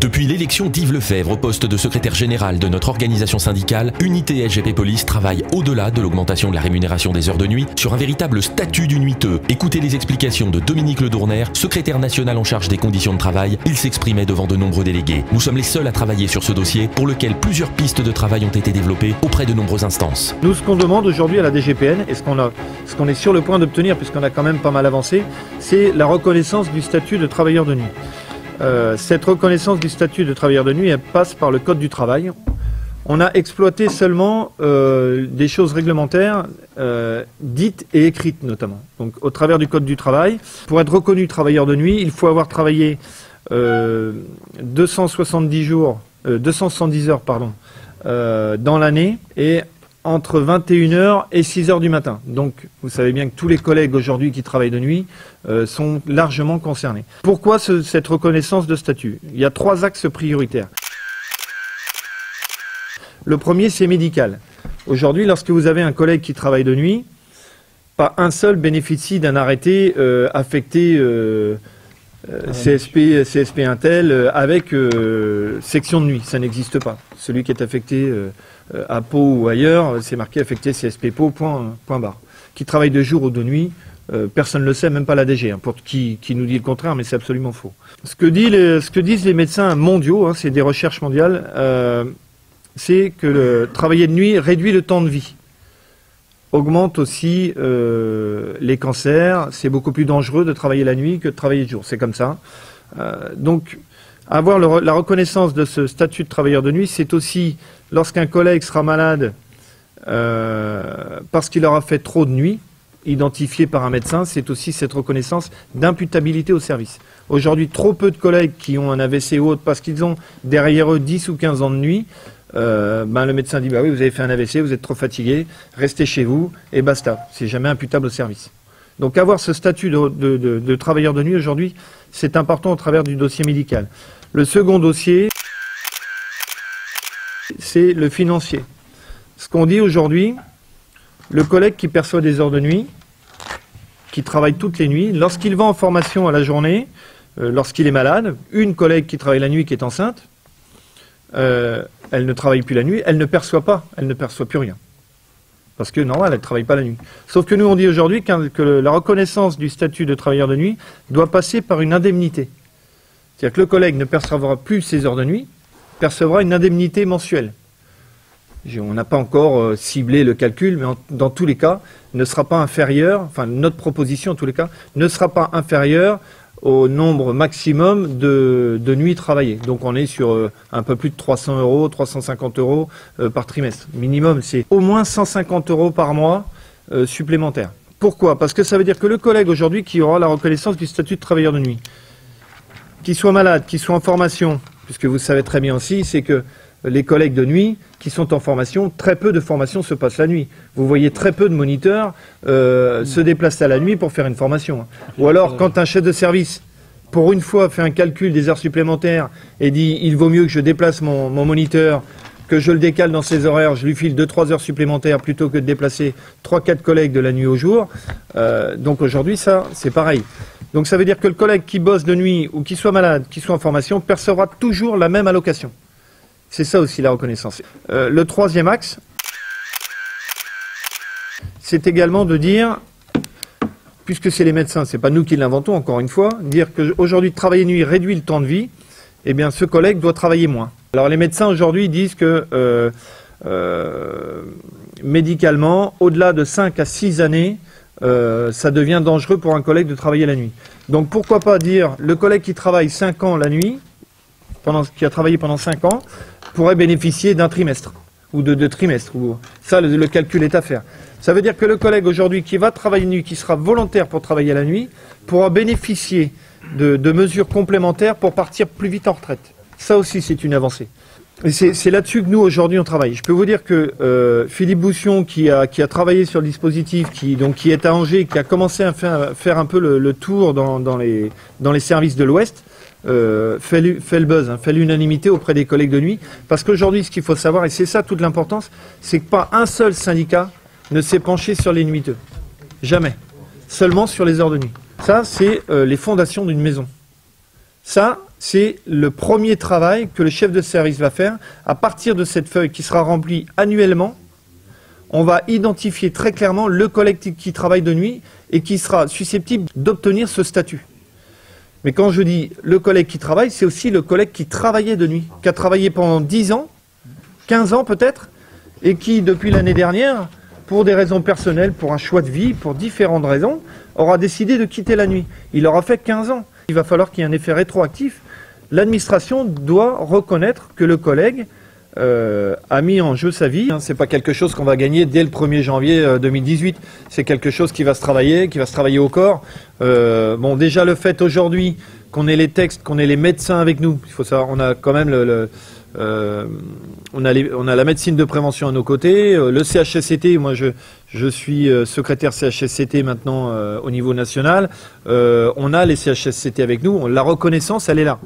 Depuis l'élection d'Yves Lefebvre au poste de secrétaire général de notre organisation syndicale, Unité SGP Police travaille au-delà de l'augmentation de la rémunération des heures de nuit sur un véritable statut du nuiteux. Écoutez les explications de Dominique Ledourner, secrétaire national en charge des conditions de travail. Il s'exprimait devant de nombreux délégués. Nous sommes les seuls à travailler sur ce dossier pour lequel plusieurs pistes de travail ont été développées auprès de nombreuses instances. Nous, ce qu'on demande aujourd'hui à la DGPN, et ce qu'on est sur le point d'obtenir, puisqu'on a quand même pas mal avancé, c'est la reconnaissance du statut de travailleur de nuit. Cette reconnaissance du statut de travailleur de nuit, elle passe par le Code du travail. On a exploité seulement des choses réglementaires dites et écrites notamment. Donc au travers du Code du travail, pour être reconnu travailleur de nuit, il faut avoir travaillé 270 heures dans l'année et entre 21h et 6h du matin. Donc vous savez bien que tous les collègues aujourd'hui qui travaillent de nuit sont largement concernés. Pourquoi cette reconnaissance de statut? Il y a 3 axes prioritaires. Le premier, c'est médical. Aujourd'hui, lorsque vous avez un collègue qui travaille de nuit, pas un seul bénéficie d'un arrêté affecté CSP Intel avec section de nuit. Ça n'existe pas. Celui qui est affecté à Pau ou ailleurs, c'est marqué affecté CSP Pau, point barre. Qui travaille de jour ou de nuit, personne ne le sait, même pas la DG, pour qui nous dit le contraire, mais c'est absolument faux. Ce que disent les médecins mondiaux, c'est des recherches mondiales, c'est que travailler de nuit réduit le temps de vie, augmente aussi les cancers, c'est beaucoup plus dangereux de travailler la nuit que de travailler de jour, c'est comme ça. Donc, avoir la reconnaissance de ce statut de travailleur de nuit, c'est aussi, lorsqu'un collègue sera malade parce qu'il aura fait trop de nuit, identifié par un médecin, c'est aussi cette reconnaissance d'imputabilité au service. Aujourd'hui, trop peu de collègues qui ont un AVC ou autre parce qu'ils ont derrière eux 10 ou 15 ans de nuit, le médecin dit bah oui, vous avez fait un AVC, vous êtes trop fatigué, restez chez vous et basta. C'est jamais imputable au service. Donc avoir ce statut de travailleur de nuit aujourd'hui, c'est important au travers du dossier médical. Le second dossier, c'est le financier. Ce qu'on dit aujourd'hui, le collègue qui perçoit des heures de nuit, qui travaille toutes les nuits, lorsqu'il va en formation à la journée, lorsqu'il est malade, une collègue qui travaille la nuit qui est enceinte, elle ne travaille plus la nuit, elle ne perçoit plus rien. Parce que normal, elle ne travaille pas la nuit. Sauf que nous on dit aujourd'hui que la reconnaissance du statut de travailleur de nuit doit passer par une indemnité. C'est-à-dire que le collègue ne percevra plus ses heures de nuit, percevra une indemnité mensuelle. On n'a pas encore ciblé le calcul, mais dans tous les cas, ne sera pas inférieur, enfin notre proposition en tous les cas, ne sera pas inférieure au nombre maximum de nuits travaillées. Donc on est sur un peu plus de 300 €, 350 € par trimestre. Minimum, c'est au moins 150 € par mois supplémentaires. Pourquoi? Parce que ça veut dire que le collègue aujourd'hui qui aura la reconnaissance du statut de travailleur de nuit, qu'il soit malade, qu'il soit en formation, puisque vous savez très bien aussi, c'est que les collègues de nuit qui sont en formation, très peu de formations se passent la nuit. Vous voyez très peu de moniteurs se déplacer à la nuit pour faire une formation. Ou alors, quand un chef de service, pour une fois, fait un calcul des heures supplémentaires et dit « il vaut mieux que je déplace mon moniteur, que je le décale dans ses horaires, je lui file 2-3 heures supplémentaires plutôt que de déplacer 3-4 collègues de la nuit au jour. » Donc aujourd'hui, ça, c'est pareil. Donc ça veut dire que le collègue qui bosse de nuit ou qui soit malade, qui soit en formation, percevra toujours la même allocation. C'est ça aussi la reconnaissance. Le troisième axe, c'est également de dire, puisque c'est les médecins, c'est pas nous qui l'inventons encore une fois, dire qu'aujourd'hui travailler nuit réduit le temps de vie, eh bien ce collègue doit travailler moins. Alors les médecins aujourd'hui disent que médicalement, au-delà de 5 à 6 années, ça devient dangereux pour un collègue de travailler la nuit. Donc pourquoi pas dire le collègue qui travaille 5 ans la nuit, qui a travaillé pendant 5 ans, pourrait bénéficier d'un trimestre ou de 2 trimestres. Ça, le calcul est à faire. Ça veut dire que le collègue aujourd'hui qui va travailler nuit, qui sera volontaire pour travailler la nuit, pourra bénéficier de mesures complémentaires pour partir plus vite en retraite. Ça aussi, c'est une avancée. Et c'est là-dessus que nous, aujourd'hui, on travaille. Je peux vous dire que Philippe Boussion, qui a travaillé sur le dispositif, qui est à Angers, qui a commencé à faire un peu le tour dans les services de l'Ouest, fait le buzz, fait l'unanimité auprès des collègues de nuit. Parce qu'aujourd'hui, ce qu'il faut savoir, et c'est ça toute l'importance, c'est que pas un seul syndicat ne s'est penché sur les nuiteux. Jamais. Seulement sur les heures de nuit. Ça, c'est les fondations d'une maison. Ça, c'est le premier travail que le chef de service va faire. À partir de cette feuille qui sera remplie annuellement, on va identifier très clairement le collègue qui travaille de nuit et qui sera susceptible d'obtenir ce statut. Mais quand je dis le collègue qui travaille, c'est aussi le collègue qui travaillait de nuit, qui a travaillé pendant 10 ans, 15 ans peut-être, et qui, depuis l'année dernière, pour des raisons personnelles, pour un choix de vie, pour différentes raisons, aura décidé de quitter la nuit. Il aura fait 15 ans. Il va falloir qu'il y ait un effet rétroactif. L'administration doit reconnaître que le collègue a mis en jeu sa vie. Ce n'est pas quelque chose qu'on va gagner dès le 1er janvier 2018. C'est quelque chose qui va se travailler au corps. Bon, déjà le fait aujourd'hui qu'on ait les textes, qu'on ait les médecins avec nous, il faut savoir, on a quand même on a la médecine de prévention à nos côtés, le CHSCT, moi je suis secrétaire CHSCT maintenant au niveau national, on a les CHSCT avec nous, la reconnaissance elle est là.